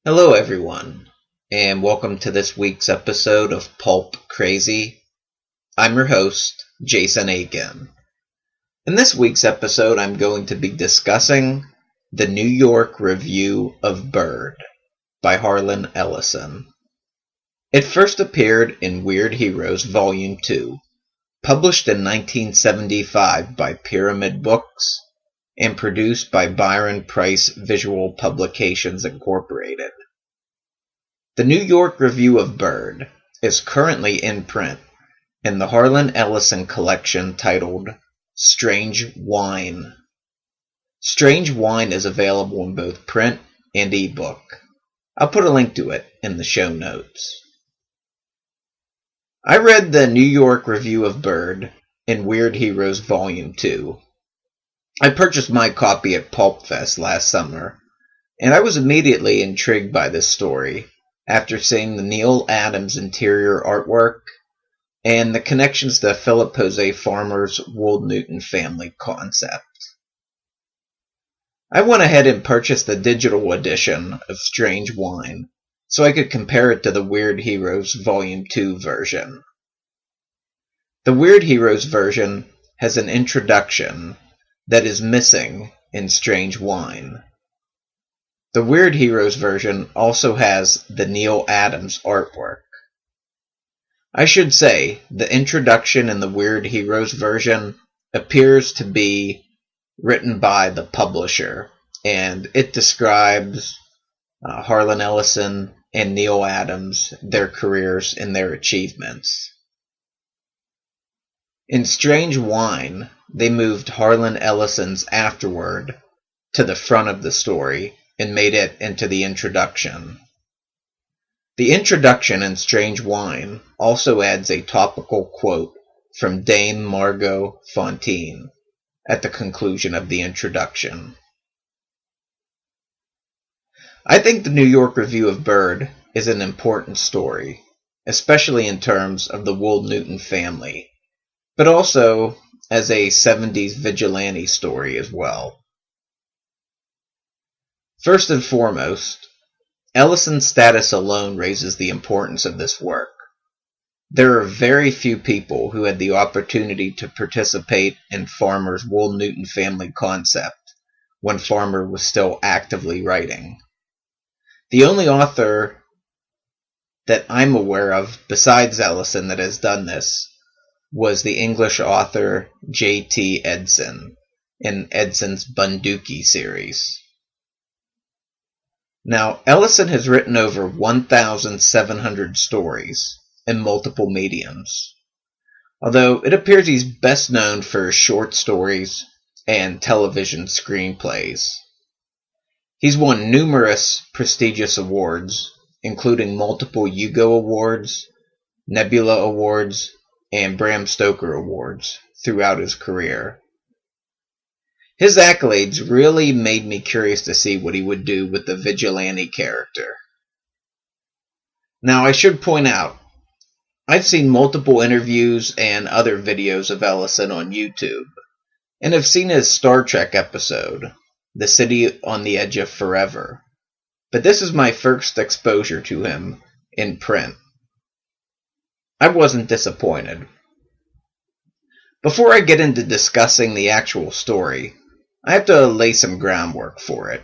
Hello, everyone, and welcome to this week's episode of Pulp Crazy. I'm your host, Jason Aiken. In this week's episode, I'm going to be discussing the New York Review of Bird by Harlan Ellison. It first appeared in Weird Heroes Volume 2, published in 1975 by Pyramid Books, and produced by Byron, Preiss Visual Publications Incorporated. The New York Review of Bird is currently in print in the Harlan Ellison collection titled Strange Wine. Strange Wine is available in both print and eBook. I'll put a link to it in the show notes. I read the New York Review of Bird in Weird Heroes Volume 2. I purchased my copy at PulpFest last summer, and I was immediately intrigued by this story after seeing the Neal Adams interior artwork and the connections to Philip Jose Farmer's Wold family concept. I went ahead and purchased the digital edition of Strange Wine so I could compare it to the Weird Heroes Volume 2 version. The Weird Heroes version has an introduction that is missing in Strange Wine. The Weird Heroes version also has the Neal Adams artwork. I should say, the introduction in the Weird Heroes version appears to be written by the publisher, and it describes Harlan Ellison and Neal Adams, their careers and their achievements. In Strange Wine, they moved Harlan Ellison's afterword to the front of the story and made it into the introduction. The introduction in Strange Wine also adds a topical quote from Dame Margot Fonteyn at the conclusion of the introduction. I think the New York Review of Bird is an important story, especially in terms of the Wold family, but also as a 70s vigilante story as well. First and foremost, Ellison's status alone raises the importance of this work. There are very few people who had the opportunity to participate in Farmer's Wold family concept when Farmer was still actively writing. The only author that I'm aware of besides Ellison that has done this was the English author J.T. Edson in Edson's Bunduki series. Now, Ellison has written over 1,700 stories in multiple mediums, although it appears he's best known for his short stories and television screenplays. He's won numerous prestigious awards, including multiple Hugo Awards, Nebula Awards, and Bram Stoker Awards throughout his career. His accolades really made me curious to see what he would do with the vigilante character. Now, I should point out, I've seen multiple interviews and other videos of Ellison on YouTube, and have seen his Star Trek episode, The City on the Edge of Forever, but this is my first exposure to him in print. I wasn't disappointed. Before I get into discussing the actual story, I have to lay some groundwork for it.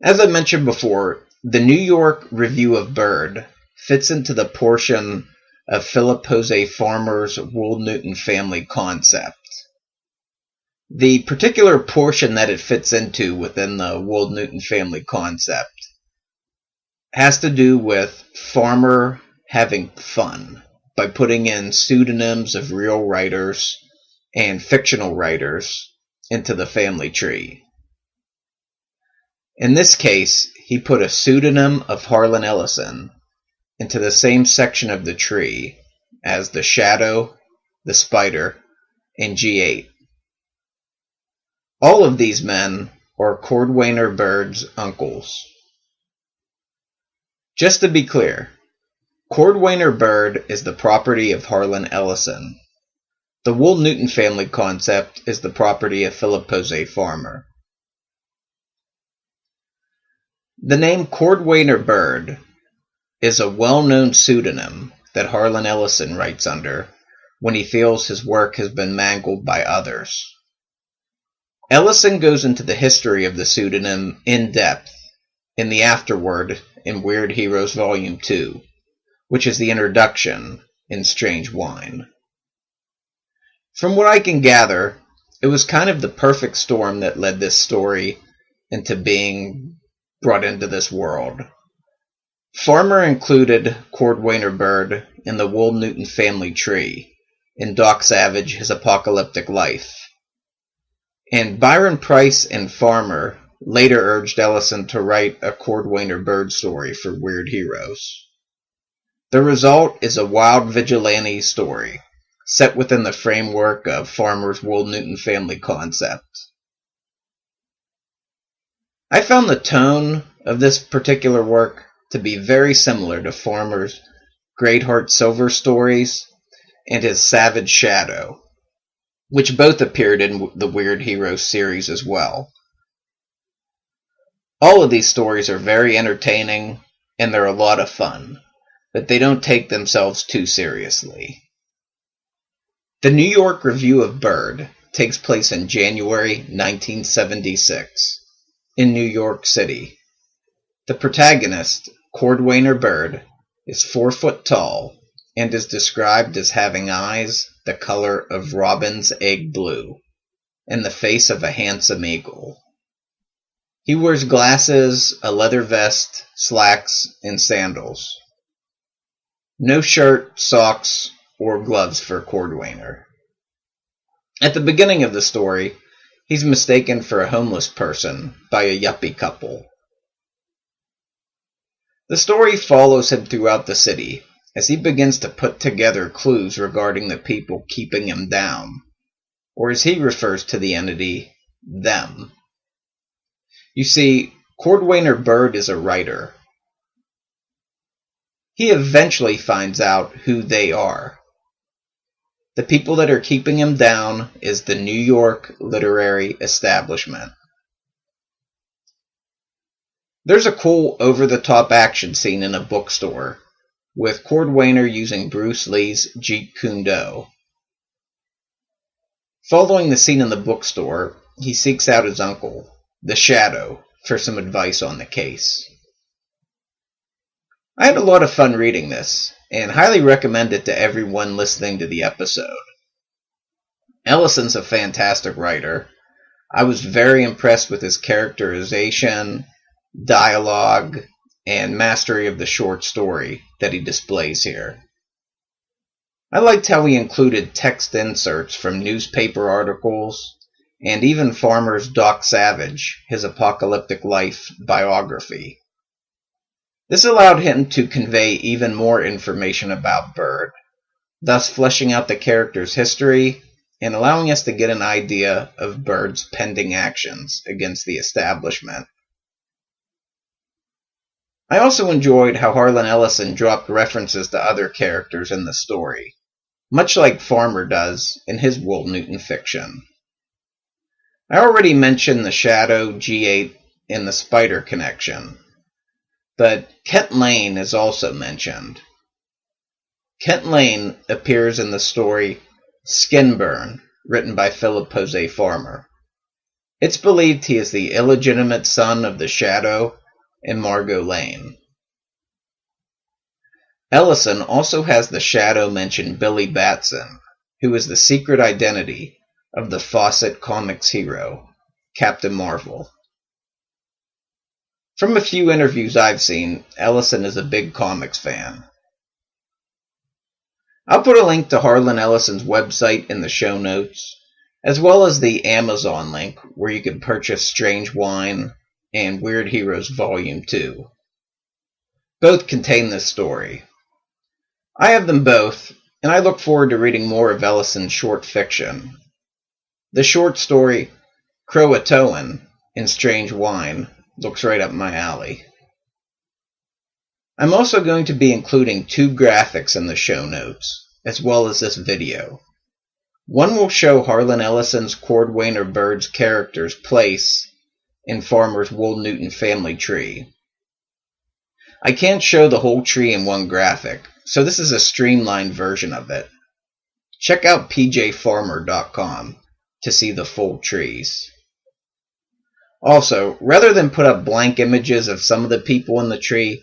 As I mentioned before, the New York Review of Bird fits into the portion of Philip Jose Farmer's Wold family concept. The particular portion that it fits into within the Wold family concept has to do with Farmer having fun by putting in pseudonyms of real writers and fictional writers into the family tree. In this case, he put a pseudonym of Harlan Ellison into the same section of the tree as the Shadow, the Spider, and G8. All of these men are Cordwainer Bird's uncles. Just to be clear, Cordwainer Bird is the property of Harlan Ellison. The Wold family concept is the property of Philip Jose Farmer. The name Cordwainer Bird is a well-known pseudonym that Harlan Ellison writes under when he feels his work has been mangled by others. Ellison goes into the history of the pseudonym in depth in the afterword in Weird Heroes Volume 2, which is the introduction in Strange Wine. From what I can gather, it was kind of the perfect storm that led this story into being brought into this world. Farmer included Cordwainer Bird in the Wold family tree in Doc Savage, His Apocalyptic Life. And Byron, Preiss, and Farmer later urged Ellison to write a Cordwainer Bird story for Weird Heroes. The result is a wild vigilante story, set within the framework of Farmer's Wold family concept. I found the tone of this particular work to be very similar to Farmer's Greatheart Silver stories and his Savage Shadow, which both appeared in the Weird Heroes series as well. All of these stories are very entertaining and they're a lot of fun, but they don't take themselves too seriously. The New York Review of Bird takes place in January 1976 in New York City. The protagonist, Cordwainer Bird, is 4 foot tall and is described as having eyes the color of robin's egg blue and the face of a handsome eagle. He wears glasses, a leather vest, slacks, and sandals. No shirt, socks, or gloves for Cordwainer. At the beginning of the story, he's mistaken for a homeless person by a yuppie couple. The story follows him throughout the city as he begins to put together clues regarding the people keeping him down, or as he refers to the entity, them. You see, Cordwainer Bird is a writer. He eventually finds out who they are. The people that are keeping him down is the New York literary establishment. There's a cool over-the-top action scene in a bookstore, with Cordwainer using Bruce Lee's Jeet Kune Do. Following the scene in the bookstore, he seeks out his uncle, the Shadow, for some advice on the case. I had a lot of fun reading this, and highly recommend it to everyone listening to the episode. Ellison's a fantastic writer. I was very impressed with his characterization, dialogue, and mastery of the short story that he displays here. I liked how he included text inserts from newspaper articles, and even Farmer's Doc Savage, His Apocalyptic Life biography. This allowed him to convey even more information about Bird, thus fleshing out the character's history and allowing us to get an idea of Bird's pending actions against the establishment. I also enjoyed how Harlan Ellison dropped references to other characters in the story, much like Farmer does in his Wold fiction. I already mentioned the Shadow, G8, and the Spider connection, but Kent Lane is also mentioned. Kent Lane appears in the story Skinburn, written by Philip Jose Farmer. It's believed he is the illegitimate son of the Shadow and Margot Lane. Ellison also has the Shadow mention Billy Batson, who is the secret identity of the Fawcett Comics hero, Captain Marvel. From a few interviews I've seen, Ellison is a big comics fan. I'll put a link to Harlan Ellison's website in the show notes, as well as the Amazon link where you can purchase Strange Wine and Weird Heroes Volume 2. Both contain this story. I have them both, and I look forward to reading more of Ellison's short fiction. The short story Croatoan in Strange Wine looks right up my alley. I'm also going to be including 2 graphics in the show notes, as well as this video. One will show Harlan Ellison's Cordwainer Bird's character's place in Farmer's Wold family tree, I can't show the whole tree in one graphic, so this is a streamlined version of it. Check out pjfarmer.com to see the full trees. Also, rather than put up blank images of some of the people in the tree,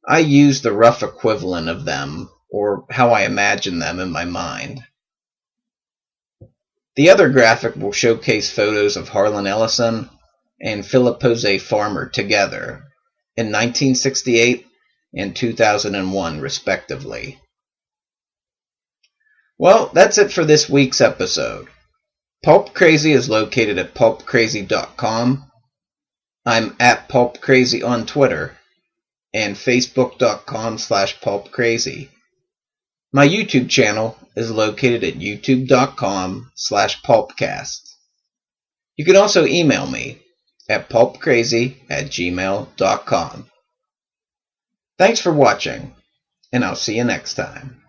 I use the rough equivalent of them, or how I imagine them in my mind. The other graphic will showcase photos of Harlan Ellison and Philip Jose Farmer together in 1968 and 2001 respectively. Well, that's it for this week's episode. Pulp Crazy is located at pulpcrazy.com. I'm at Pulp Crazy on Twitter and facebook.com/pulpcrazy. My YouTube channel is located at youtube.com/pulpcast. You can also email me at pulpcrazy@gmail.com. Thanks for watching, and I'll see you next time.